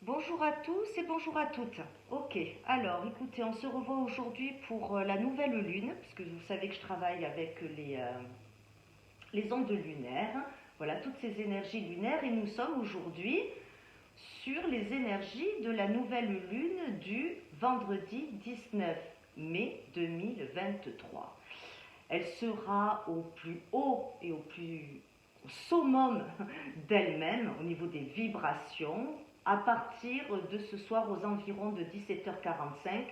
Bonjour à tous et bonjour à toutes. Ok, alors écoutez, on se revoit aujourd'hui pour la nouvelle lune, puisque vous savez que je travaille avec les ondes lunaires, voilà, toutes ces énergies lunaires, et nous sommes aujourd'hui sur les énergies de la nouvelle lune du vendredi 19 mai 2023. Elle sera au plus haut et au summum d'elle-même au niveau des vibrations à partir de ce soir aux environs de 17h45.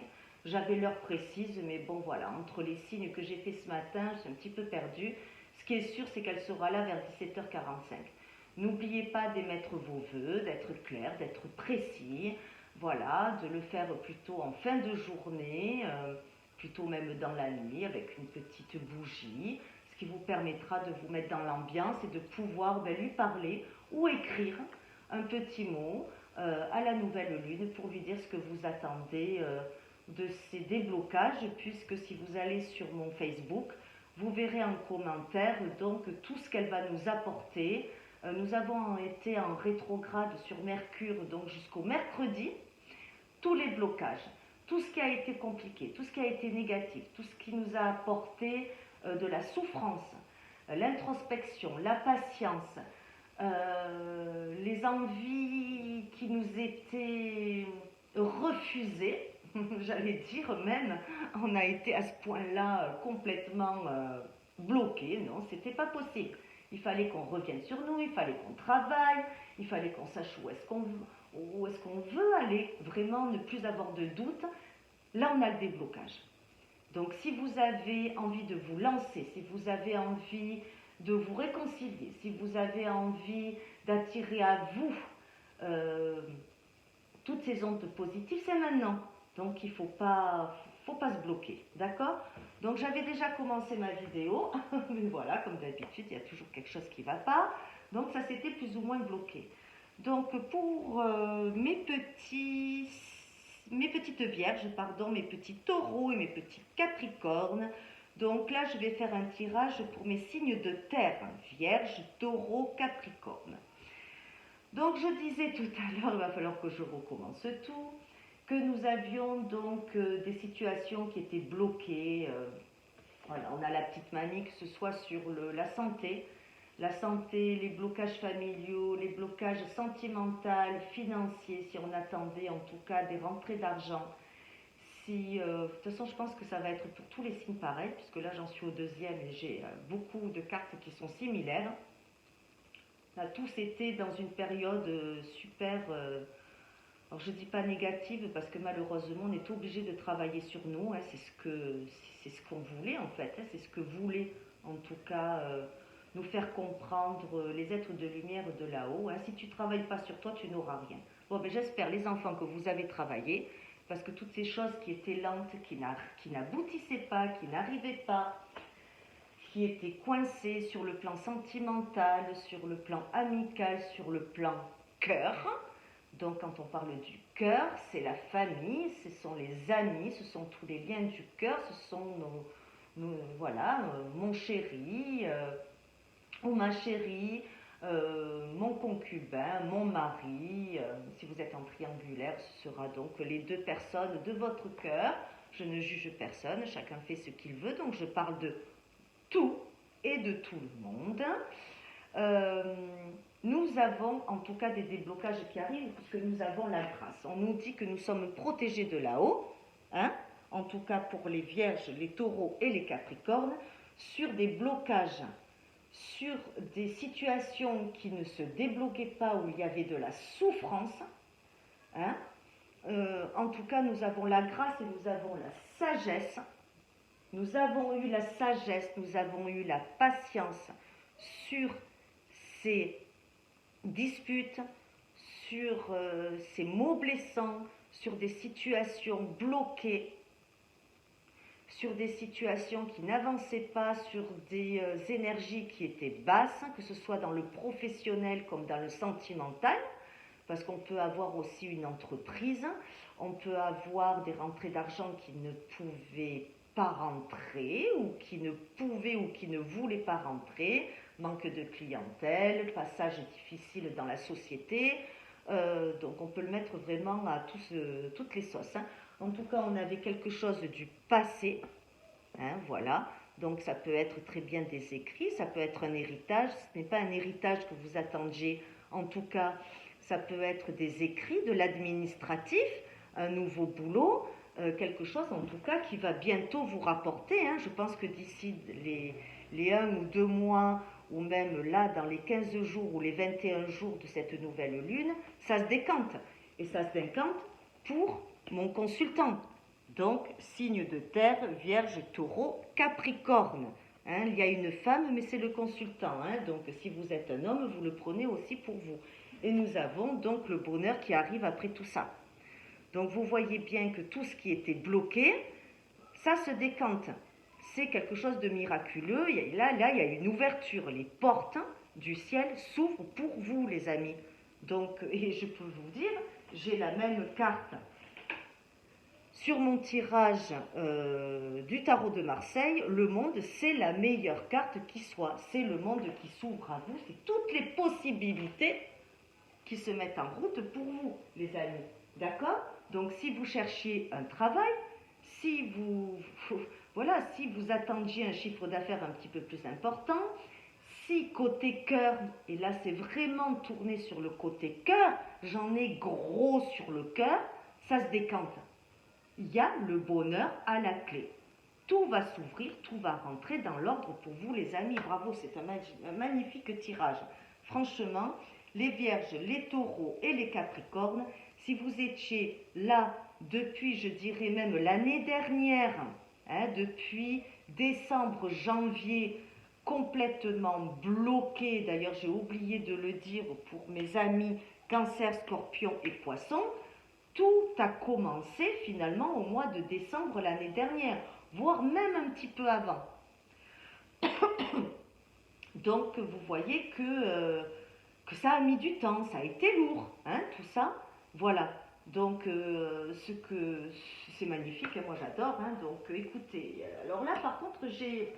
J'avais l'heure précise, mais bon voilà, entre les signes que j'ai fait ce matin, je suis un petit peu perdue. Ce qui est sûr, c'est qu'elle sera là vers 17h45. N'oubliez pas d'émettre vos vœux, d'être clair, d'être précis, voilà, de le faire plutôt en fin de journée, plutôt même dans la nuit avec une petite bougie, ce qui vous permettra de vous mettre dans l'ambiance et de pouvoir lui parler ou écrire un petit mot à la nouvelle lune pour lui dire ce que vous attendez de ces déblocages, puisque si vous allez sur mon Facebook, vous verrez en commentaire donc tout ce qu'elle va nous apporter. Nous avons été en rétrograde sur Mercure donc jusqu'au mercredi. Tous les blocages, tout ce qui a été compliqué, tout ce qui a été négatif, tout ce qui nous a apporté de la souffrance, l'introspection, la patience, les envies qui nous étaient refusées, j'allais dire même, on a été à ce point-là complètement bloqué, non, c'était pas possible. Il fallait qu'on revienne sur nous, il fallait qu'on travaille, il fallait qu'on sache où est-ce qu'on veut aller, vraiment ne plus avoir de doute. Là, on a le déblocage. Donc, si vous avez envie de vous lancer, si vous avez envie de vous réconcilier, si vous avez envie d'attirer à vous euh, toutes ces ondes positives, c'est maintenant. Donc, il ne faut pas se bloquer, d'accord? Donc, j'avais déjà commencé ma vidéo, mais voilà, comme d'habitude, il y a toujours quelque chose qui ne va pas. Donc, ça s'était plus ou moins bloqué. Donc, pour mes petites vierges, pardon, mes petits taureaux et mes petits capricornes, donc là, je vais faire un tirage pour mes signes de terre, vierge, taureau, capricorne. Donc, je disais tout à l'heure, il va falloir que je recommence tout, que nous avions donc des situations qui étaient bloquées. Voilà, on a la petite manie, que ce soit sur la santé, les blocages familiaux, les blocages sentimentaux, financiers, si on attendait en tout cas des rentrées d'argent. Si, de toute façon, je pense que ça va être pour tous les signes pareils, puisque là j'en suis au deuxième et j'ai beaucoup de cartes qui sont similaires. On a tous été dans une période super, alors je ne dis pas négative, parce que malheureusement on est obligé de travailler sur nous, hein, c'est ce qu'on voulait en fait, hein, c'est ce que voulait en tout cas nous faire comprendre les êtres de lumière de là-haut. Hein. Si tu ne travailles pas sur toi, tu n'auras rien. Bon, ben, j'espère les enfants que vous avez travaillé, parce que toutes ces choses qui étaient lentes, qui n'aboutissaient pas, qui n'arrivaient pas, qui étaient coincées sur le plan sentimental, sur le plan amical, sur le plan cœur. Donc quand on parle du cœur, c'est la famille, ce sont les amis, ce sont tous les liens du cœur, ce sont voilà, mon chéri ou ma chérie, mon concubin, mon mari. Si vous êtes en triangulaire, ce sera donc les deux personnes de votre cœur. Je ne juge personne, chacun fait ce qu'il veut, donc je parle de tout et de tout le monde. Euh, nous avons en tout cas des déblocages qui arrivent puisque nous avons la grâce. On nous dit que nous sommes protégés de là-haut, hein, en tout cas pour les vierges, les taureaux et les capricornes, sur des blocages, sur des situations qui ne se débloquaient pas, où il y avait de la souffrance. Hein. En tout cas, nous avons la grâce et nous avons la sagesse. Nous avons eu la sagesse, nous avons eu la patience sur ces disputes, sur ces mots blessants, sur des situations bloquées, sur des situations qui n'avançaient pas, sur des énergies qui étaient basses, que ce soit dans le professionnel comme dans le sentimental, parce qu'on peut avoir aussi une entreprise, on peut avoir des rentrées d'argent qui ne pouvaient pas rentrer, ou qui ne pouvaient ou qui ne voulaient pas rentrer, manque de clientèle, passage difficile dans la société, Donc on peut le mettre vraiment à toutes les sauces. Hein. En tout cas, on avait quelque chose du passé. Hein, voilà. Donc ça peut être très bien des écrits, ça peut être un héritage. Ce n'est pas un héritage que vous attendiez. En tout cas, ça peut être des écrits, de l'administratif, un nouveau boulot, quelque chose en tout cas qui va bientôt vous rapporter. Hein. Je pense que d'ici les 1 ou 2 mois, ou même là dans les 15 jours ou les 21 jours de cette nouvelle lune, ça se décante. Et ça se décante pour mon consultant. Donc, signe de terre, vierge, taureau, capricorne. Hein, il y a une femme, mais c'est le consultant. Hein, donc, si vous êtes un homme, vous le prenez aussi pour vous. Et nous avons donc le bonheur qui arrive après tout ça. Donc, vous voyez bien que tout ce qui était bloqué, ça se décante. C'est quelque chose de miraculeux. Là, il y a une ouverture. Les portes du ciel s'ouvrent pour vous, les amis. Donc, et je peux vous dire, j'ai la même carte sur mon tirage du tarot de Marseille. Le monde, c'est la meilleure carte qui soit. C'est le monde qui s'ouvre à vous. C'est toutes les possibilités qui se mettent en route pour vous, les amis. D'accord? Donc, si vous cherchiez un travail, si vous attendiez un chiffre d'affaires un petit peu plus important, si côté cœur, et là c'est vraiment tourné sur le côté cœur, j'en ai gros sur le cœur, ça se décante. Il y a le bonheur à la clé. Tout va s'ouvrir, tout va rentrer dans l'ordre pour vous, les amis. Bravo, c'est un magnifique tirage. Franchement, les vierges, les taureaux et les capricornes, si vous étiez là depuis, je dirais même l'année dernière, hein, depuis décembre, janvier, complètement bloqué, d'ailleurs j'ai oublié de le dire pour mes amis cancer, scorpion et poisson, tout a commencé finalement au mois de décembre l'année dernière, voire même un petit peu avant. Donc vous voyez que ça a mis du temps, ça a été lourd, hein, tout ça. Voilà, donc c'est magnifique, moi j'adore. Hein, donc écoutez, alors là par contre j'ai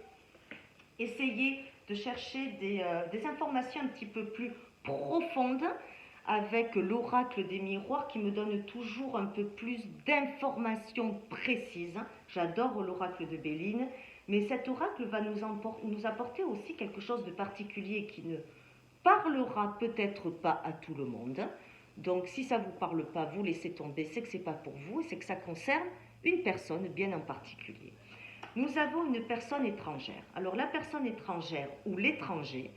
essayé de chercher des informations un petit peu plus profondes avec l'oracle des miroirs qui me donne toujours un peu plus d'informations précises. J'adore l'oracle de Béline, mais cet oracle va nous apporter aussi quelque chose de particulier qui ne parlera peut-être pas à tout le monde. Donc si ça ne vous parle pas, vous laissez tomber, c'est que ce n'est pas pour vous, et c'est que ça concerne une personne bien en particulier. Nous avons une personne étrangère. Alors la personne étrangère ou l'étranger,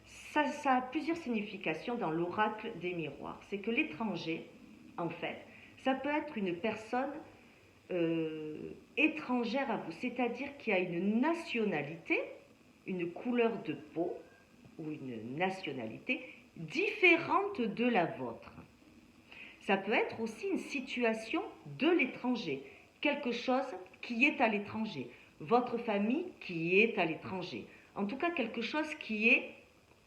ça a plusieurs significations dans l'oracle des miroirs. C'est que l'étranger, en fait, ça peut être une personne étrangère à vous, c'est-à-dire qui a une nationalité, une couleur de peau ou une nationalité différente de la vôtre. Ça peut être aussi une situation de l'étranger, quelque chose qui est à l'étranger, votre famille qui est à l'étranger. En tout cas, quelque chose qui est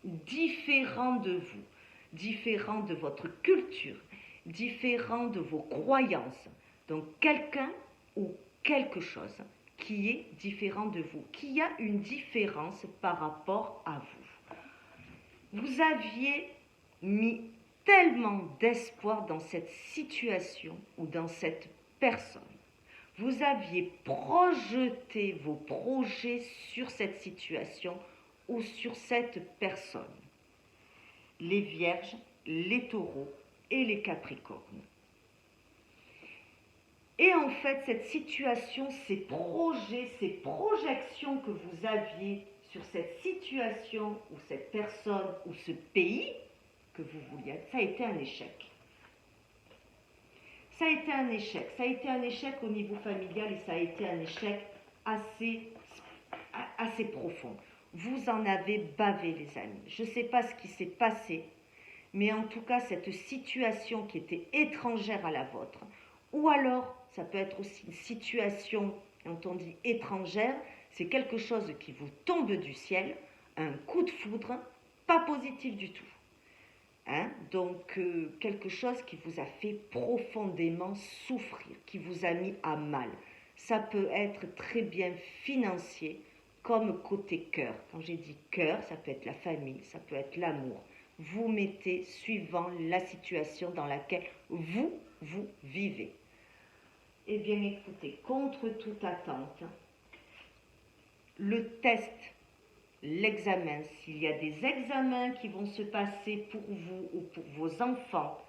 différent de vous, différent de votre culture, différent de vos croyances. Donc quelqu'un ou quelque chose qui est différent de vous, qui a une différence par rapport à vous. Vous aviez mis tellement d'espoir dans cette situation ou dans cette personne. Vous aviez projeté vos projets sur cette situation ou sur cette personne. Les vierges, les taureaux et les capricornes. Et en fait, cette situation, ces projets, ces projections que vous aviez sur cette situation ou cette personne ou ce pays que vous vouliez, ça a été un échec. Ça a été un échec. Ça a été un échec au niveau familial et ça a été un échec assez profond. Vous en avez bavé, les amis. Je ne sais pas ce qui s'est passé, mais en tout cas, cette situation qui était étrangère à la vôtre, ou alors, ça peut être aussi une situation, quand on dit étrangère, c'est quelque chose qui vous tombe du ciel, un coup de foudre, pas positif du tout. Hein? Donc, quelque chose qui vous a fait profondément souffrir, qui vous a mis à mal. Ça peut être très bien financier, comme côté cœur. Quand j'ai dit cœur, ça peut être la famille, ça peut être l'amour. vous mettez suivant la situation dans laquelle vous vivez. Eh bien, écoutez, contre toute attente, le test, l'examen, s'il y a des examens qui vont se passer pour vous ou pour vos enfants,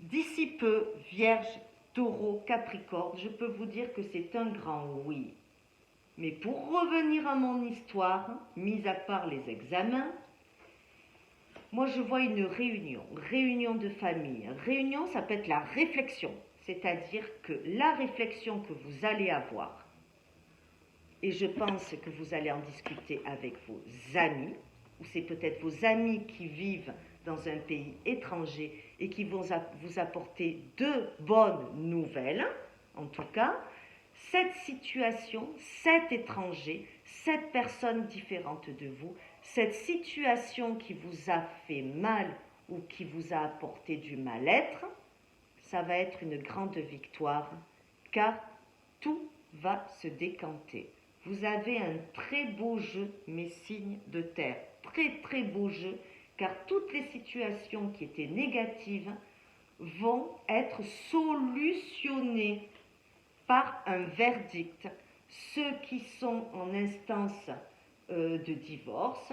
d'ici peu, Vierge, Taureau, Capricorne, je peux vous dire que c'est un grand oui. Mais pour revenir à mon histoire, mis à part les examens, moi je vois une réunion de famille. Réunion, ça peut être la réflexion, c'est-à-dire que la réflexion que vous allez avoir, et je pense que vous allez en discuter avec vos amis, ou c'est peut-être vos amis qui vivent dans un pays étranger et qui vont vous apporter de bonnes nouvelles. En tout cas, cette situation, cet étranger, cette personne différente de vous, cette situation qui vous a fait mal ou qui vous a apporté du mal-être, ça va être une grande victoire, car tout va se décanter. Vous avez un très beau jeu, mes signes de terre. Très beau jeu, car toutes les situations qui étaient négatives vont être solutionnées par un verdict. Ceux qui sont en instance de divorce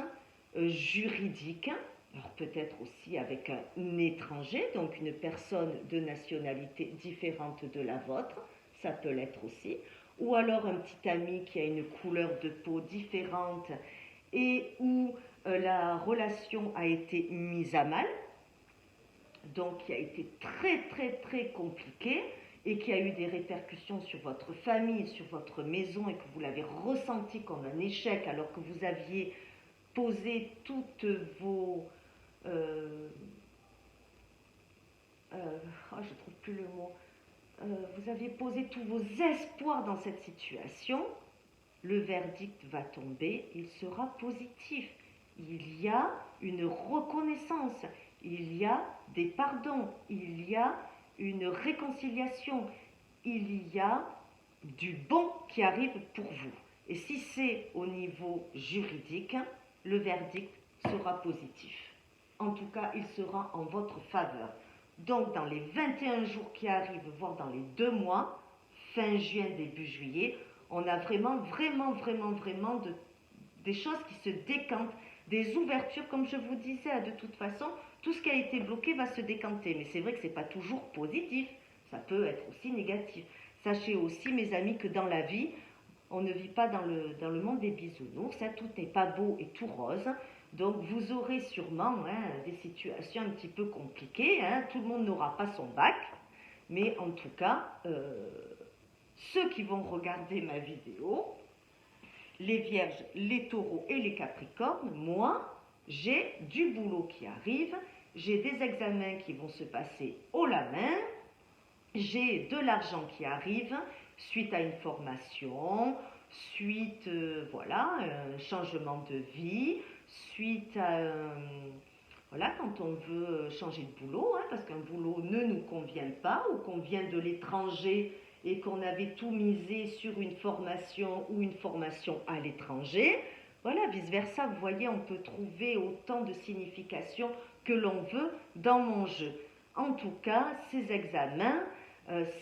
juridique, alors peut-être aussi avec un étranger, donc une personne de nationalité différente de la vôtre, ça peut l'être aussi, ou alors un petit ami qui a une couleur de peau différente et où la relation a été mise à mal, donc qui a été très compliquée et qui a eu des répercussions sur votre famille, sur votre maison, et que vous l'avez ressenti comme un échec alors que vous aviez posé toutes vos... je ne trouve plus le mot. Vous aviez posé tous vos espoirs dans cette situation, le verdict va tomber, il sera positif. Il y a une reconnaissance, il y a des pardons, il y a une réconciliation, il y a du bon qui arrive pour vous. Et si c'est au niveau juridique, le verdict sera positif. En tout cas, il sera en votre faveur. Donc, dans les 21 jours qui arrivent, voire dans les 2 mois, fin juin, début juillet, on a vraiment des choses qui se décantent, des ouvertures, comme je vous disais, de toute façon, tout ce qui a été bloqué va se décanter. Mais c'est vrai que ce n'est pas toujours positif, ça peut être aussi négatif. Sachez aussi, mes amis, que dans la vie, on ne vit pas dans le monde des bisounours, tout n'est pas beau et tout rose. Donc vous aurez sûrement des situations un petit peu compliquées, tout le monde n'aura pas son bac, mais en tout cas, ceux qui vont regarder ma vidéo, les vierges, les taureaux et les capricornes, moi, j'ai du boulot qui arrive, j'ai des examens qui vont se passer haut la main, j'ai de l'argent qui arrive suite à une formation, suite, un changement de vie, suite à, quand on veut changer de boulot, parce qu'un boulot ne nous convient pas ou qu'on vient de l'étranger et qu'on avait tout misé sur une formation ou une formation à l'étranger. Voilà, vice-versa, vous voyez, on peut trouver autant de significations que l'on veut dans mon jeu. En tout cas, ces examens,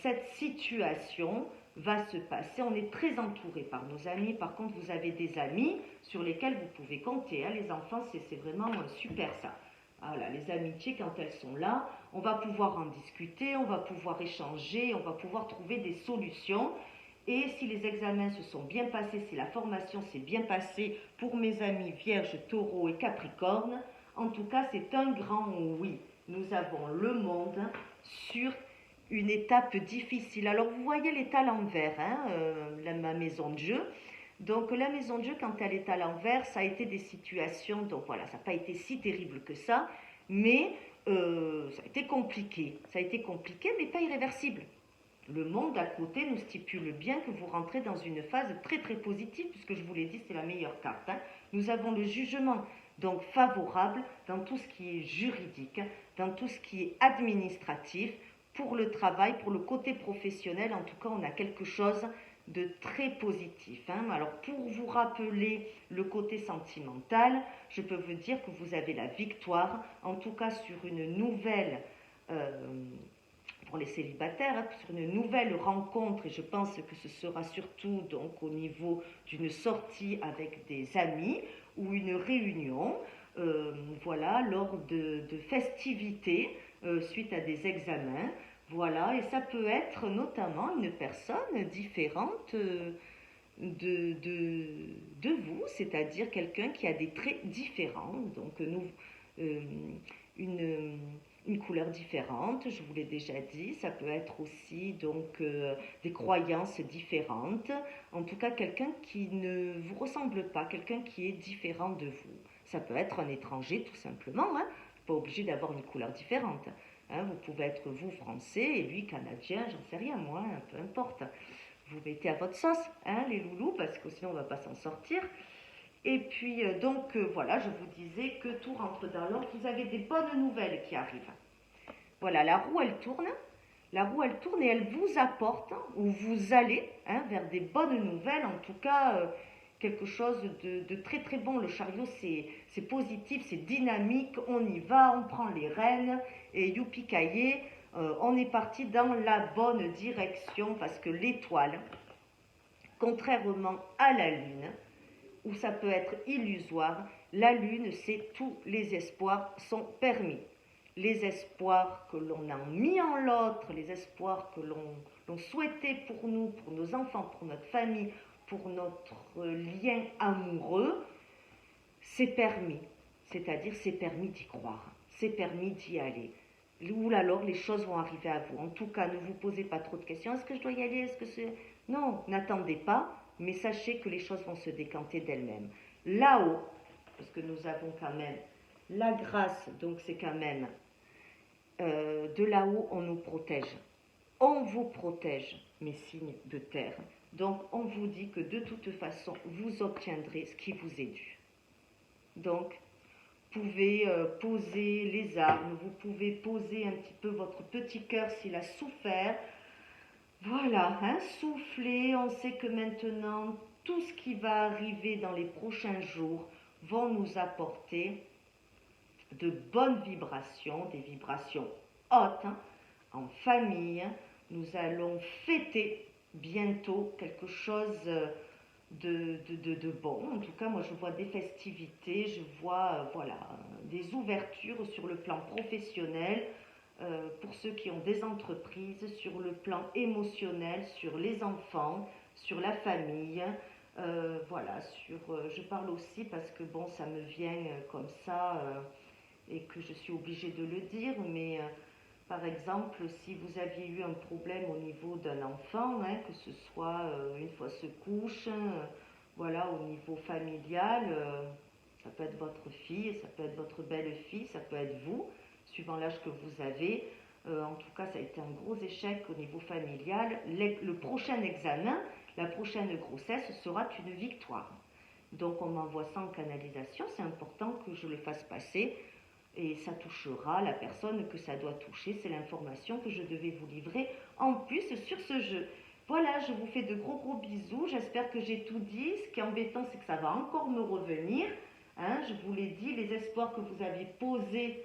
cette situation va se passer. On est très entouré par nos amis. Par contre, vous avez des amis sur lesquels vous pouvez compter. Les enfants, c'est vraiment super ça. Voilà, les amitiés, quand elles sont là, on va pouvoir en discuter, on va pouvoir échanger, on va pouvoir trouver des solutions. Et si les examens se sont bien passés, si la formation s'est bien passée pour mes amis Vierge, Taureau et Capricorne, en tout cas, c'est un grand oui. Nous avons le monde sur une étape difficile. Alors, vous voyez l'état à l'envers, ma maison de jeu. Donc, la maison de jeu, quand elle est à l'envers, ça a été des situations, donc voilà, ça n'a pas été si terrible que ça, mais ça a été compliqué. Ça a été compliqué, mais pas irréversible. Le monde à côté nous stipule bien que vous rentrez dans une phase très positive, puisque je vous l'ai dit, c'est la meilleure carte. Nous avons le jugement, donc favorable dans tout ce qui est juridique, dans tout ce qui est administratif, pour le travail, pour le côté professionnel. En tout cas, on a quelque chose de très positif. Hein. Alors pour vous rappeler le côté sentimental, je peux vous dire que vous avez la victoire, en tout cas sur une nouvelle, pour les célibataires, hein, sur une nouvelle rencontre, et je pense que ce sera surtout donc au niveau d'une sortie avec des amis ou une réunion, voilà, lors de festivités suite à des examens. Voilà, et ça peut être notamment une personne différente de vous, c'est-à-dire quelqu'un qui a des traits différents, donc euh, une, une couleur différente, je vous l'ai déjà dit, ça peut être aussi donc des croyances différentes, en tout cas quelqu'un qui ne vous ressemble pas, quelqu'un qui est différent de vous. Ça peut être un étranger tout simplement, hein, pas obligé d'avoir une couleur différente. Hein, vous pouvez être vous français et lui canadien, j'en sais rien moi, hein, peu importe. Vous mettez à votre sauce, hein, les loulous, parce que sinon on ne va pas s'en sortir. Et puis voilà, je vous disais que tout rentre dans l'ordre. Vous avez des bonnes nouvelles qui arrivent. Voilà, la roue elle tourne. La roue elle tourne et elle vous apporte, ou vous allez vers des bonnes nouvelles, en tout cas quelque chose de très très bon. Le chariot c'est positif, c'est dynamique, on y va, on prend les rênes et youpi kaye, on est parti dans la bonne direction parce que l'étoile, contrairement à la lune, où ça peut être illusoire, la lune c'est tous les espoirs sont permis. Les espoirs que l'on a mis en l'autre, les espoirs que l'on souhaitait pour nous, pour nos enfants, pour notre famille, pour notre lien amoureux, c'est permis. C'est-à-dire c'est permis d'y croire, c'est permis d'y aller. Ou alors les choses vont arriver à vous. En tout cas, ne vous posez pas trop de questions. Est-ce que je dois y aller? Est-ce que c'est... Non, n'attendez pas, mais sachez que les choses vont se décanter d'elles-mêmes. Là-haut, parce que nous avons quand même la grâce, donc c'est quand même de là-haut, on nous protège. On vous protège, mes signes de terre. Donc, on vous dit que de toute façon, vous obtiendrez ce qui vous est dû. Donc, vous pouvez poser les armes, vous pouvez poser un petit peu votre petit cœur s'il a souffert. Voilà, hein, soufflez. On sait que maintenant, tout ce qui va arriver dans les prochains jours vont nous apporter de bonnes vibrations, des vibrations hautes, hein, en famille. Nous allons fêter bientôt quelque chose de bon. En tout cas, moi, je vois des festivités, je vois voilà, des ouvertures sur le plan professionnel, pour ceux qui ont des entreprises, sur le plan émotionnel, sur les enfants, sur la famille. Voilà, je parle aussi parce que bon, ça me vient comme ça et que je suis obligée de le dire, mais par exemple, si vous aviez eu un problème au niveau d'un enfant, hein, que ce soit une fois se couche, voilà, au niveau familial, ça peut être votre fille, ça peut être votre belle-fille, ça peut être vous, suivant l'âge que vous avez. En tout cas, ça a été un gros échec au niveau familial. Le prochain examen, la prochaine grossesse sera une victoire. Donc, on m'envoie ça en canalisation, c'est important que je le fasse passer et ça touchera la personne que ça doit toucher. C'est l'information que je devais vous livrer en plus sur ce jeu. Voilà, je vous fais de gros bisous. J'espère que j'ai tout dit. Ce qui est embêtant, c'est que ça va encore me revenir. Hein, je vous l'ai dit, les espoirs que vous aviez posés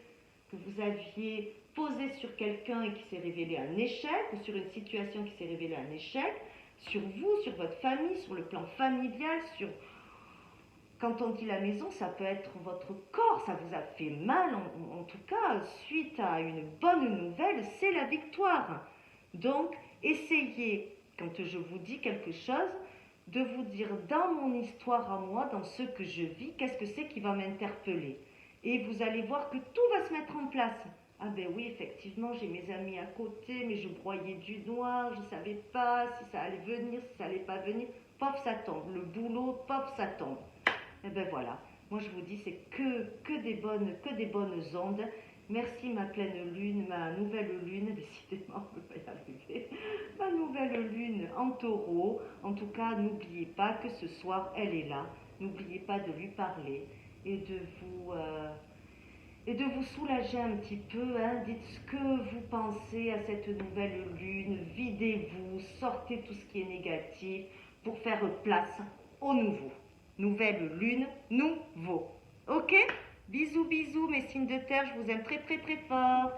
sur quelqu'un et qui s'est révélé un échec, ou sur une situation qui s'est révélée un échec, sur vous, sur votre famille, sur le plan familial, sur... Quand on dit la maison, ça peut être votre corps, ça vous a fait mal. En tout cas, suite à une bonne nouvelle, c'est la victoire. Donc, essayez, quand je vous dis quelque chose, de vous dire dans mon histoire à moi, dans ce que je vis, qu'est-ce que c'est qui va m'interpeller. Et vous allez voir que tout va se mettre en place. Ah ben oui, effectivement, j'ai mes amis à côté, mais je broyais du noir, je ne savais pas si ça allait venir, si ça allait pas venir. Paf, ça tombe. Le boulot, paf, ça tombe. Et ben voilà, moi je vous dis c'est que des bonnes ondes. Merci ma pleine lune, ma nouvelle lune, décidément je ne peux pas y arriver, ma nouvelle lune en taureau. En tout cas, n'oubliez pas que ce soir elle est là, n'oubliez pas de lui parler et et de vous soulager un petit peu. Hein. Dites ce que vous pensez à cette nouvelle lune, videz-vous, sortez tout ce qui est négatif pour faire place au nouveau. Nouvelle lune, nouveau. Ok? Bisous, bisous mes signes de terre, je vous aime très très très fort.